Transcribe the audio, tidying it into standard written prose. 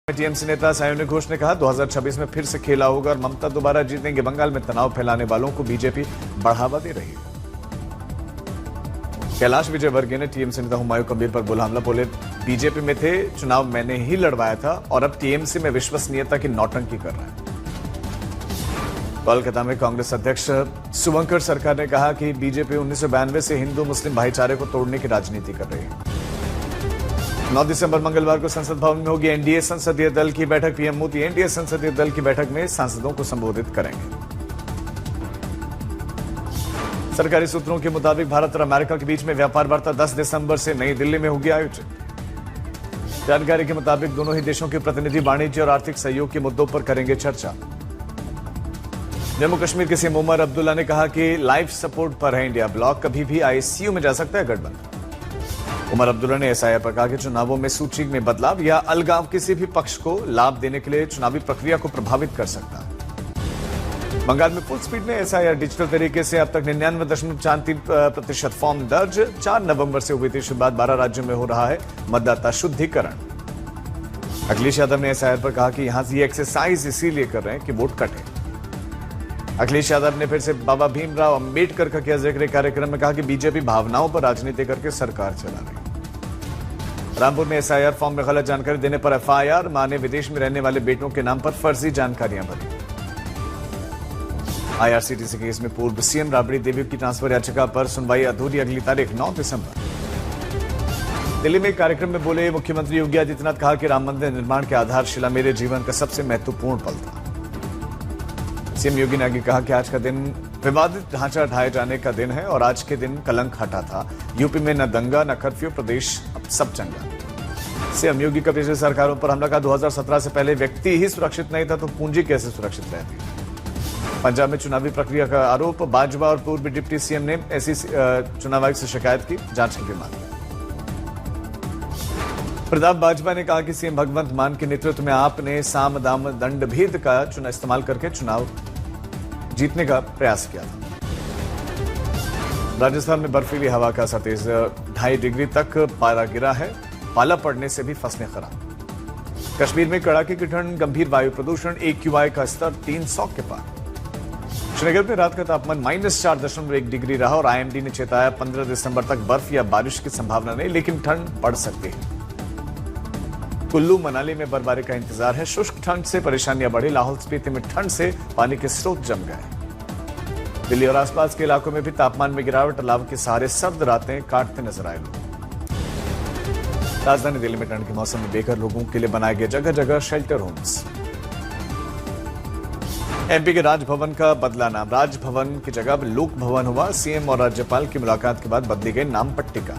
TMC नेता सायोनी घोष ने कहा 2026 में फिर से खेला होगा और ममता दोबारा जीतेंगे। बंगाल में तनाव फैलाने वालों को बीजेपी बढ़ावा दे रही है। कैलाश विजयवर्गीय ने टीएमसी नेता हुमायूं कबीर पर बोला हमला, बोले बीजेपी में थे, चुनाव मैंने ही लड़वाया था और अब टीएमसी में विश्वसनीयता की नौटंकी कर रहा है। कोलकाता में कांग्रेस अध्यक्ष शुभंकर सरकार ने कहा कि बीजेपी 1992 से हिंदू मुस्लिम भाईचारे को तोड़ने की राजनीति कर रही है। 9 दिसंबर मंगलवार को संसद भवन में होगी एनडीए संसदीय दल की बैठक। पीएम मोदी एनडीए संसदीय दल की बैठक में सांसदों को संबोधित करेंगे। सरकारी सूत्रों के मुताबिक भारत और अमेरिका के बीच में व्यापार वार्ता 10 दिसंबर से नई दिल्ली में होगी आयोजित। जानकारी के मुताबिक दोनों ही देशों के प्रतिनिधि वाणिज्य और आर्थिक सहयोग के मुद्दों पर करेंगे चर्चा। जम्मू कश्मीर के सीएम उमर अब्दुल्ला ने कहा कि लाइफ सपोर्ट पर है इंडिया, ब्लॉक कभी भी आईसीयू में जा सकता है गठबंधन। उमर अब्दुल्ला ने एसआईआर पर कहा कि चुनावों में सूची में बदलाव या अलगाव किसी भी पक्ष को लाभ देने के लिए चुनावी प्रक्रिया को प्रभावित कर सकता है। बंगाल में फुल स्पीड में एसआईआर डिजिटल तरीके से अब तक 99.43% फॉर्म दर्ज। 4 नवंबर से हुई थी शुरुआत। 12 राज्यों में हो रहा है मतदाता शुद्धिकरण। अखिलेश यादव ने एसआईआर पर कहा कि यहां से ये एक्सरसाइज इसीलिए कर रहे हैं कि वोट कटे। अखिलेश यादव ने फिर से बाबा भीमराव अंबेडकर का किया जिक्र। कार्यक्रम में कहा कि बीजेपी भावनाओं पर राजनीति करके सरकार चला रही है। रामपुर में एसआईआर फॉर्म में गलत जानकारी देने पर एफआईआर। मां ने विदेश में रहने वाले बेटों के नाम पर फर्जी जानकारियां भरी। आईआरसीटीसी केस में पूर्व सीएम राबड़ी देवी की ट्रांसफर याचिका पर सुनवाई अधूरी, अगली तारीख 9 दिसंबर। दिल्ली में एक कार्यक्रम में बोले मुख्यमंत्री योगी आदित्यनाथ, कहा कि राम मंदिर निर्माण की आधारशिला मेरे जीवन का सबसे महत्वपूर्ण पल था। सीएम योगी ने आगे कहा कि आज का दिन विवादित ढांचा ढाए जाने का दिन है और आज के दिन कलंक हटा था। यूपी में न दंगा न कर्फ्यू, प्रदेश अब सब चंगा। सीएम योगी का पिछली सरकारों पर हमला, का 2017 से पहले व्यक्ति ही सुरक्षित नहीं था तो पूंजी कैसे सुरक्षित रहती। पंजाब में चुनावी प्रक्रिया का आरोप, बाजवा और पूर्व डिप्टी सीएम ने ऐसी चुनाव आयोग से शिकायत की, जांच की भी मांग। प्रताप बाजवा ने कहा कि सीएम भगवंत मान के नेतृत्व में आपने साम दाम दंड भेद का इस्तेमाल करके चुनाव जीतने का प्रयास किया था। राजस्थान में बर्फीली हवा का असर तेज, 2.5 डिग्री तक पारा गिरा है। पाला पड़ने से भी फसलें खराब। कश्मीर में कड़ाके की ठंड, गंभीर वायु प्रदूषण, AQI का स्तर 300 के पार। श्रीनगर में रात का तापमान -4.1 डिग्री रहा और IMD ने चेताया 15 दिसंबर तक बर्फ या बारिश की संभावना नहीं, लेकिन ठंड बढ़ सकती है। कुल्लू मनाली में बर्फबारी का इंतजार है। शुष्क ठंड से परेशानियां बढ़ी। लाहौल स्पीति में ठंड से पानी के स्रोत जम गए। दिल्ली और आसपास के इलाकों में भी तापमान में गिरावट। अलाव के सहारे सर्द रातें काटते नजर आए लोग। राजधानी दिल्ली में ठंड के मौसम में बेघर लोगों के लिए बनाए गए जगह जगह शेल्टर होम्स। एमपी के राजभवन का बदला नाम, राजभवन की जगह लोक भवन हुआ। सीएम और राज्यपाल की मुलाकात के बाद बदली गई नाम पट्टिका।